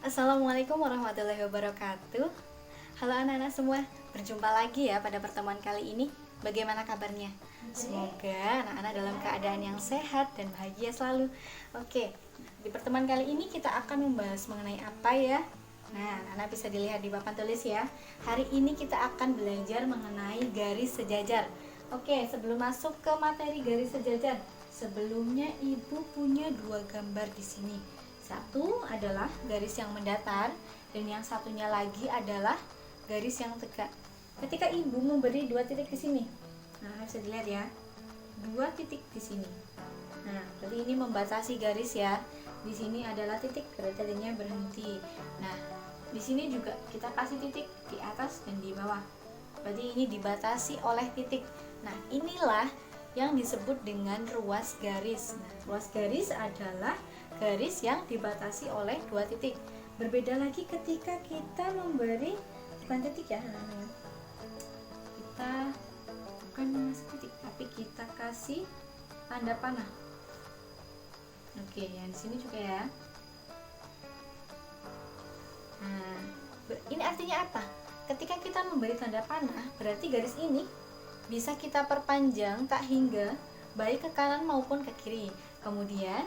Assalamualaikum warahmatullahi wabarakatuh. Halo anak-anak semua, berjumpa lagi ya pada pertemuan kali ini. Bagaimana kabarnya? Semoga anak-anak dalam keadaan yang sehat dan bahagia selalu. Oke, di pertemuan kali ini kita akan membahas mengenai apa ya? Nah, anak-anak bisa dilihat di papan tulis ya. Hari ini kita akan belajar mengenai garis sejajar. Oke, sebelum masuk ke materi garis sejajar, sebelumnya ibu punya dua gambar di sini. Satu adalah garis yang mendatar dan yang satunya lagi adalah garis yang tegak. Ketika ibu memberi dua titik di sini, nah bisa dilihat ya, dua titik di sini. Nah, berarti ini membatasi garis ya. Di sini adalah titik, berarti tadinya berhenti. Nah, di sini juga kita kasih titik di atas dan di bawah. Berarti ini dibatasi oleh titik. Nah, inilah yang disebut dengan ruas garis. Nah, ruas garis adalah garis yang dibatasi oleh dua titik. Berbeda lagi ketika kita memberi bukan titik ya, kita bukan mengasih titik, tapi kita kasih tanda panah. Oke, yang di sini juga ya. Nah, ini artinya apa? Ketika kita memberi tanda panah, berarti garis ini bisa kita perpanjang tak hingga baik ke kanan maupun ke kiri. Kemudian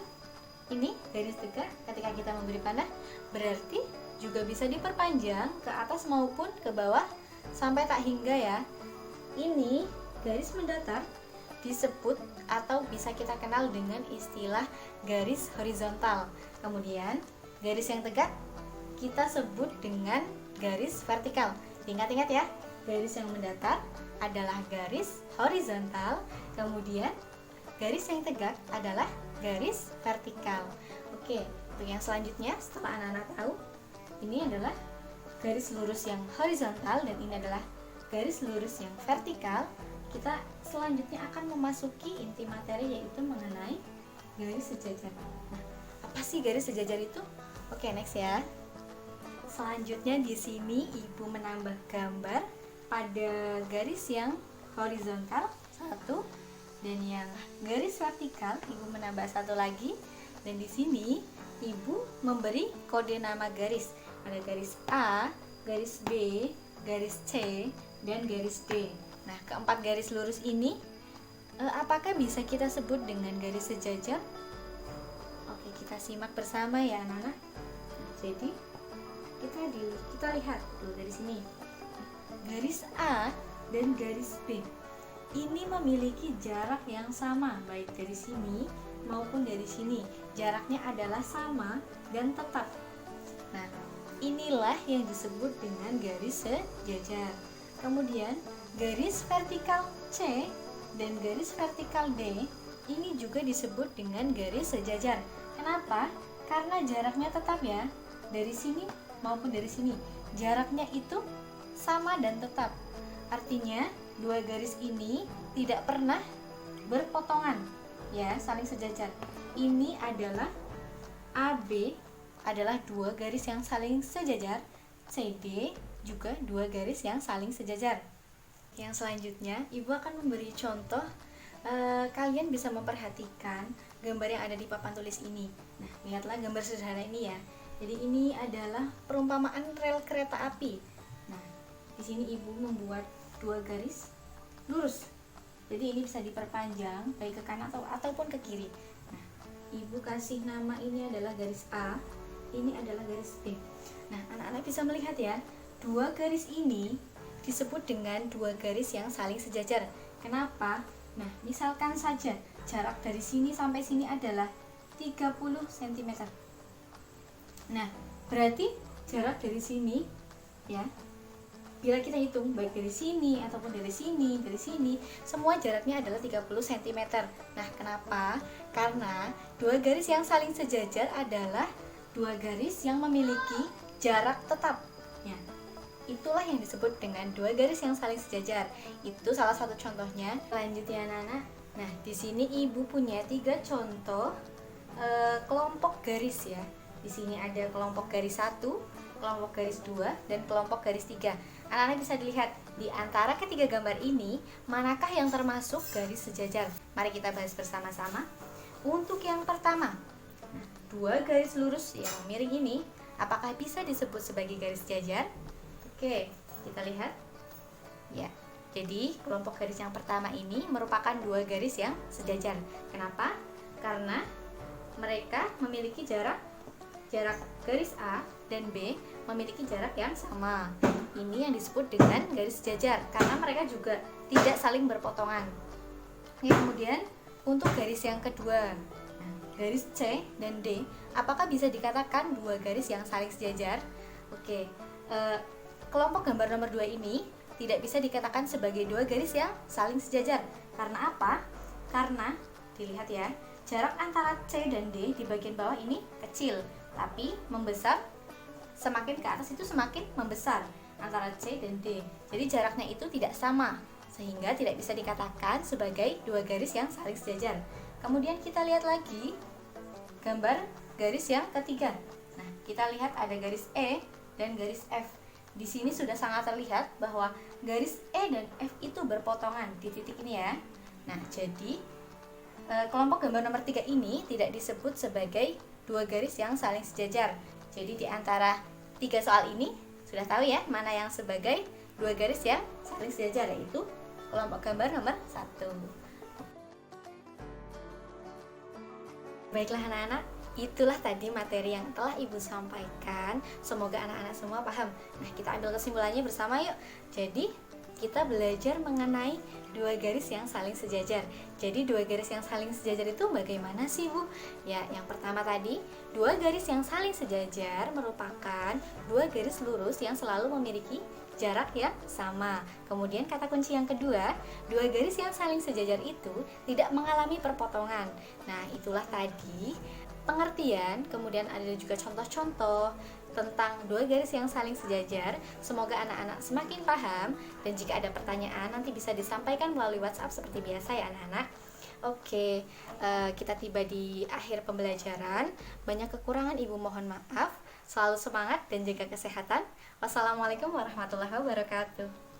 ini garis tegak ketika kita memberi panah berarti juga bisa diperpanjang ke atas maupun ke bawah sampai tak hingga ya. Ini garis mendatar disebut atau bisa kita kenal dengan istilah garis horizontal. Kemudian garis yang tegak kita sebut dengan garis vertikal. Ingat-ingat ya, garis yang mendatar adalah garis horizontal, kemudian garis yang tegak adalah garis vertikal. Oke, untuk yang selanjutnya setelah anak-anak tahu, ini adalah garis lurus yang horizontal dan ini adalah garis lurus yang vertikal. Kita selanjutnya akan memasuki inti materi yaitu mengenai garis sejajar. Nah, apa sih garis sejajar itu? Oke, next ya. Selanjutnya di sini ibu menambah gambar pada garis yang horizontal satu dan yang garis vertikal ibu menambah satu lagi, dan di sini ibu memberi kode nama garis. Ada garis A, garis B, garis C, dan garis D. Nah, keempat garis lurus ini apakah bisa kita sebut dengan garis sejajar? Oke, kita simak bersama ya anak-anak. Nah, jadi kita lihat tuh dari sini. Garis A dan garis B ini memiliki jarak yang sama baik dari sini maupun dari sini. Jaraknya adalah sama dan tetap. Nah, inilah yang disebut dengan garis sejajar. Kemudian garis vertikal C dan garis vertikal D ini juga disebut dengan garis sejajar. Kenapa? Karena jaraknya tetap ya. Dari sini maupun dari sini. Jaraknya itu sama dan tetap. Artinya dua garis ini tidak pernah berpotongan ya, saling sejajar. Ini adalah AB adalah dua garis yang saling sejajar, CD juga dua garis yang saling sejajar. Yang selanjutnya ibu akan memberi contoh. Kalian bisa memperhatikan gambar yang ada di papan tulis ini. Nah, lihatlah gambar sederhana ini ya. Jadi ini adalah perumpamaan rel kereta api. Nah, di sini ibu membuat dua garis lurus. Jadi ini bisa diperpanjang baik ke kanan ataupun ke kiri. Nah, ibu kasih nama ini adalah garis A, ini adalah garis B. Nah, anak-anak bisa melihat ya, dua garis ini disebut dengan dua garis yang saling sejajar. Kenapa? Nah, misalkan saja jarak dari sini sampai sini adalah 30 cm. Nah, berarti jarak dari sini ya, bila kita hitung baik dari sini ataupun dari sini, semua jaraknya adalah 30 cm. Nah, kenapa? Karena dua garis yang saling sejajar adalah dua garis yang memiliki jarak tetap. Ya, itulah yang disebut dengan dua garis yang saling sejajar. Itu salah satu contohnya. Lanjut ya anak-anak. Nah, di sini ibu punya 3 contoh kelompok garis ya. Di sini ada kelompok garis 1, kelompok garis 2, dan kelompok garis 3. Anak-anak bisa dilihat di antara ketiga gambar ini, manakah yang termasuk garis sejajar? Mari kita bahas bersama-sama. Untuk yang pertama, dua garis lurus yang miring ini apakah bisa disebut sebagai garis sejajar? Oke, kita lihat. Ya, jadi kelompok garis yang pertama ini merupakan dua garis yang sejajar. Kenapa? Karena mereka memiliki jarak garis A dan B memiliki jarak yang sama. Ini yang disebut dengan garis sejajar karena mereka juga tidak saling berpotongan. Kemudian untuk garis yang kedua, garis C dan D, apakah bisa dikatakan dua garis yang saling sejajar? Oke, kelompok gambar nomor 2 ini tidak bisa dikatakan sebagai dua garis yang saling sejajar. Karena apa? Karena dilihat ya, jarak antara C dan D di bagian bawah ini kecil, tapi membesar, semakin ke atas itu semakin membesar antara C dan D. Jadi jaraknya itu tidak sama, sehingga tidak bisa dikatakan sebagai dua garis yang saling sejajar. Kemudian kita lihat lagi gambar garis yang ketiga. Nah, kita lihat ada garis E dan garis F. Di sini sudah sangat terlihat bahwa garis E dan F itu berpotongan di titik ini ya. Nah, jadi kelompok gambar nomor 3 ini tidak disebut sebagai dua garis yang saling sejajar. Jadi di antara 3 soal ini sudah tahu ya mana yang sebagai dua garis yang saling sejajar, yaitu kelompok gambar nomor 1. Baiklah anak-anak, itulah tadi materi yang telah Ibu sampaikan. Semoga anak-anak semua paham. Nah, kita ambil kesimpulannya bersama yuk. Jadi, kita belajar mengenai dua garis yang saling sejajar. Jadi, dua garis yang saling sejajar itu bagaimana sih, Bu? Ya, yang pertama tadi, dua garis yang saling sejajar merupakan dua garis lurus yang selalu memiliki jarak yang sama. Kemudian kata kunci yang kedua, dua garis yang saling sejajar itu tidak mengalami perpotongan. Nah, itulah tadi pengertian, kemudian ada juga contoh-contoh tentang dua garis yang saling sejajar. Semoga anak-anak semakin paham, dan jika ada pertanyaan nanti bisa disampaikan melalui WhatsApp seperti biasa ya anak-anak. Oke, kita tiba di akhir pembelajaran. Banyak kekurangan Ibu mohon maaf. Selalu semangat dan jaga kesehatan. Wassalamualaikum warahmatullahi wabarakatuh.